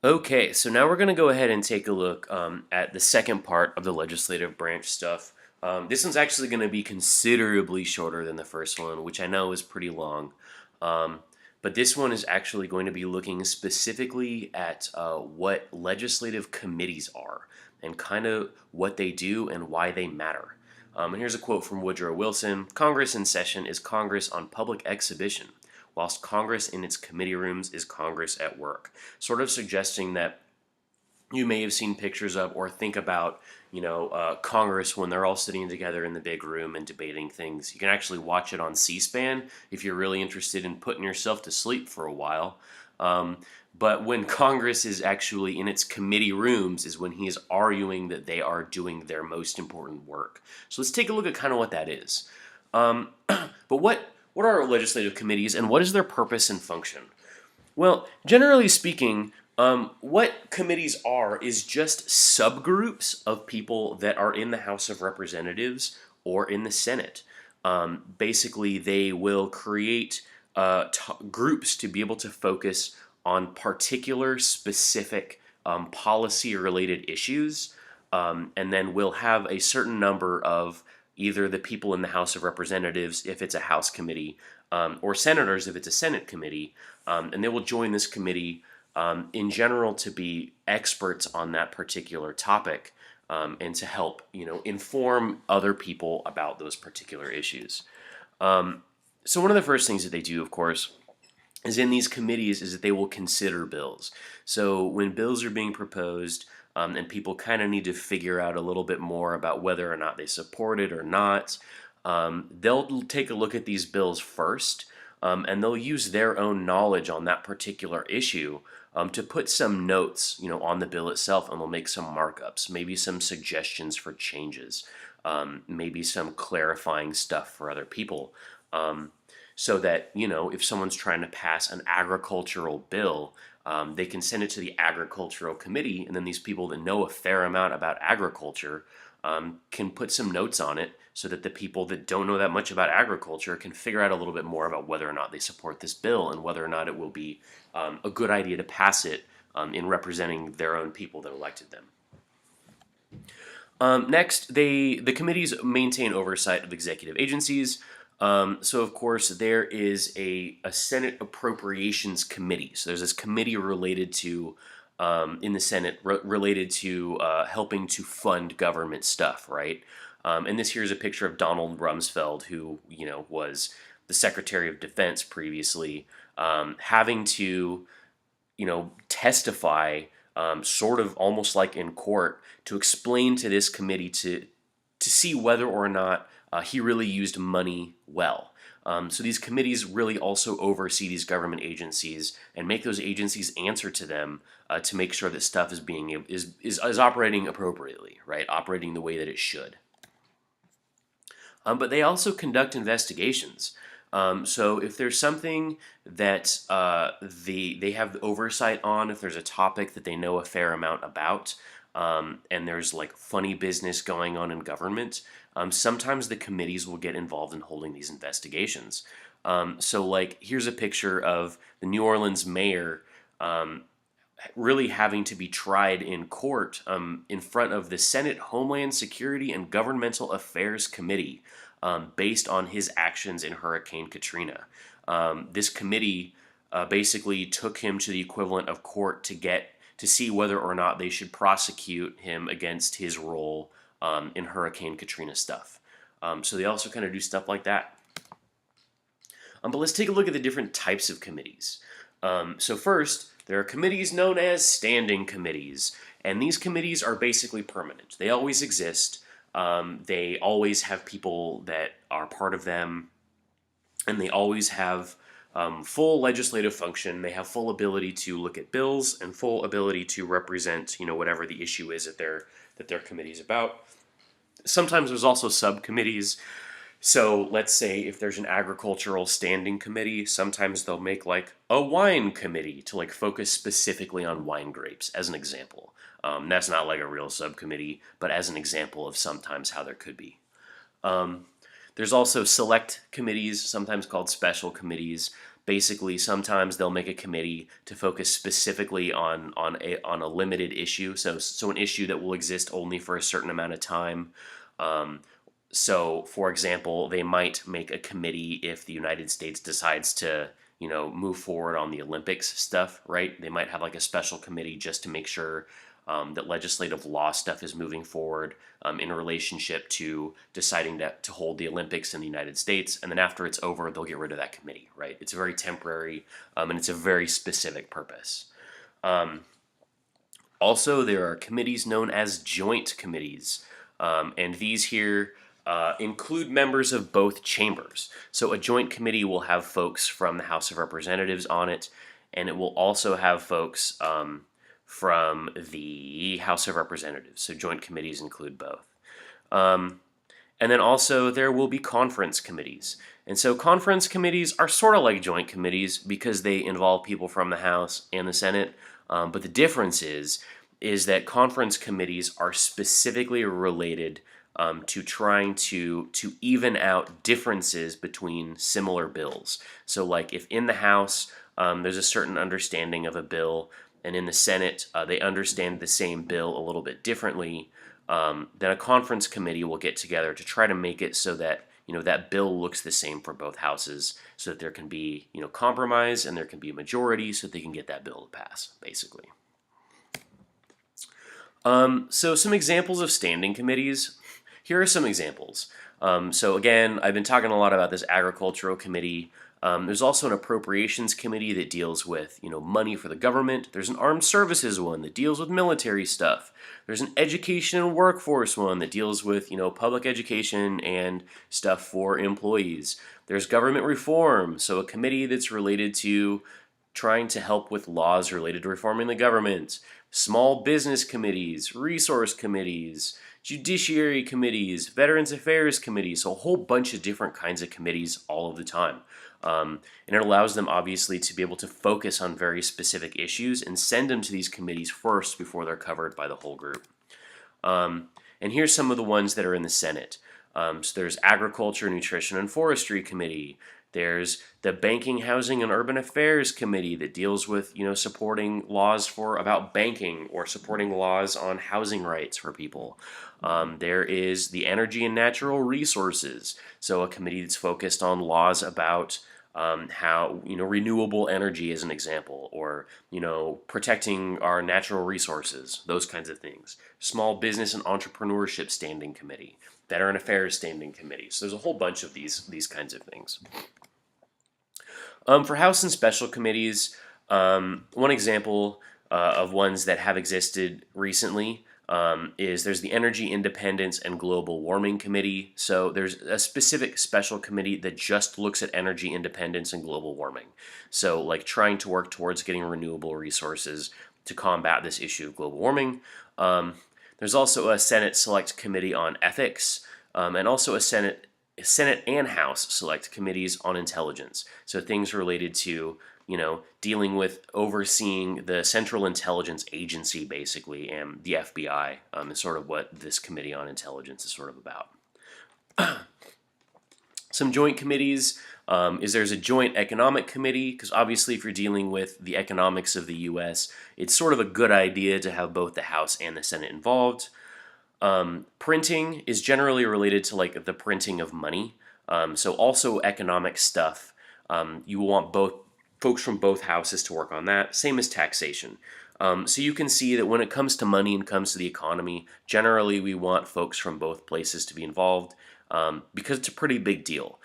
Okay, so now we're going to go ahead and take a look at the second part of the legislative branch stuff. This one's actually going to be considerably shorter than the first one, which I know is pretty long. Um, but this one is actually going to be looking specifically at what legislative committees are and kind of what they do and why they matter. And here's a quote from Woodrow Wilson: Congress in session is Congress on public exhibition, whilst Congress in its committee rooms is Congress at work. Sort of suggesting that you may have seen pictures of or think about, Congress when they're all sitting together in the big room and debating things. You can actually watch it on C-SPAN if you're really interested in putting yourself to sleep for a while. But when Congress is actually in its committee rooms is when he is arguing that they are doing their most important work. So let's take a look at kind of what that is. But what are legislative committees and what is their purpose and function? Well, generally speaking, what committees are is just subgroups of people that are in the House of Representatives or in the Senate. Basically, they will create groups to be able to focus on particular specific policy-related issues, and then we'll have a certain number of either the people in the House of Representatives, if it's a House committee, or senators, if it's a Senate committee, and they will join this committee in general to be experts on that particular topic, and to help inform other people about those particular issues. So one of the first things that they do, of course, is in these committees is that they will consider bills. So when bills are being proposed, and people kind of need to figure out a little bit more about whether or not they support it or not, they'll take a look at these bills first, and they'll use their own knowledge on that particular issue to put some notes, on the bill itself, and they'll make some markups, maybe some suggestions for changes, maybe some clarifying stuff for other people. So that, if someone's trying to pass an agricultural bill, they can send it to the agricultural committee, and then these people that know a fair amount about agriculture can put some notes on it so that the people that don't know that much about agriculture can figure out a little bit more about whether or not they support this bill and whether or not it will be a good idea to pass it in representing their own people that elected them. Next, the committees maintain oversight of executive agencies. So of course there is a Senate Appropriations Committee. So there's this committee related to, in the Senate, related to helping to fund government stuff, right? And this here is a picture of Donald Rumsfeld, who, was the Secretary of Defense previously, having to, testify, sort of almost like in court, to explain to this committee to see whether or not he really used money well. So these committees really also oversee these government agencies and make those agencies answer to them to make sure that stuff is operating appropriately, right? Operating the way that it should. But they also conduct investigations. So if there's something that they have oversight on, if there's a topic that they know a fair amount about, and there's like funny business going on in government, sometimes the committees will get involved in holding these investigations. So like here's a picture of the New Orleans mayor really having to be tried in court in front of the Senate Homeland Security and Governmental Affairs Committee, based on his actions in Hurricane Katrina. This committee basically took him to the equivalent of court to see whether or not they should prosecute him against his role in Hurricane Katrina stuff. So they also kind of do stuff like that. But let's take a look at the different types of committees. So first, there are committees known as standing committees, and these committees are basically permanent. They always exist. They always have people that are part of them, and they always have full legislative function. They have full ability to look at bills and full ability to represent, whatever the issue is that their committee is about. Sometimes there's also subcommittees. So let's say if there's an agricultural standing committee, sometimes they'll make like a wine committee to like focus specifically on wine grapes, as an example. That's not like a real subcommittee, but as an example of sometimes how there could be. There's also select committees, sometimes called special committees. Basically, sometimes they'll make a committee to focus specifically on a limited issue. So an issue that will exist only for a certain amount of time. Um, so, for example, they might make a committee if the United States decides to, move forward on the Olympics stuff, right? They might have like a special committee just to make sure that legislative law stuff is moving forward in relationship to deciding to hold the Olympics in the United States. And then after it's over, they'll get rid of that committee, right? It's very temporary and it's a very specific purpose. Um, Also, there are committees known as joint committees, and these here include members of both chambers. So, a joint committee will have folks from the House of Representatives on it, and it will also have folks from the House of Representatives. So, joint committees include both. Um, and then also there will be conference committees. And so conference committees are sort of like joint committees because they involve people from the House and the Senate. But the difference is that conference committees are specifically related to trying to even out differences between similar bills. So like if in the House there's a certain understanding of a bill, and in the Senate they understand the same bill a little bit differently, then a conference committee will get together to try to make it so that that bill looks the same for both houses, so that there can be compromise and there can be a majority, so that they can get that bill to pass, basically. So some examples of standing committees. Here are some examples. So again, I've been talking a lot about this agricultural committee. There's also an appropriations committee that deals with money for the government. There's an armed services one that deals with military stuff. There's an education and workforce one that deals with public education and stuff for employees. There's government reform, so a committee that's related to trying to help with laws related to reforming the government. Small business committees, resource committees, judiciary committees, veterans affairs committees, so a whole bunch of different kinds of committees all of the time. And it allows them obviously to be able to focus on very specific issues and send them to these committees first before they're covered by the whole group. And here's some of the ones that are in the Senate. So there's Agriculture, Nutrition, and Forestry Committee. There's the Banking, Housing, and Urban Affairs Committee that deals with, supporting laws about banking or supporting laws on housing rights for people. There is the Energy and Natural Resources, so a committee that's focused on laws about how renewable energy is an example, or protecting our natural resources, those kinds of things. Small Business and Entrepreneurship Standing Committee, Veteran Affairs Standing Committee. So there's a whole bunch of these kinds of things. For House and Special Committees, one example of ones that have existed recently there's the Energy Independence and Global Warming Committee. So there's a specific special committee that just looks at energy independence and global warming. So like trying to work towards getting renewable resources to combat this issue of global warming. There's also a Senate Select Committee on Ethics, and also a Senate and House Select Committees on Intelligence. So things related to dealing with overseeing the Central Intelligence Agency, basically, and the FBI is sort of what this Committee on Intelligence is sort of about. Some joint committees there's a Joint Economic Committee, because obviously if you're dealing with the economics of the U.S., it's sort of a good idea to have both the House and the Senate involved. Printing is generally related to like the printing of money, so also economic stuff. You will want both folks from both houses to work on that. Same as taxation. So you can see that when it comes to money and comes to the economy, generally we want folks from both places to be involved because it's a pretty big deal.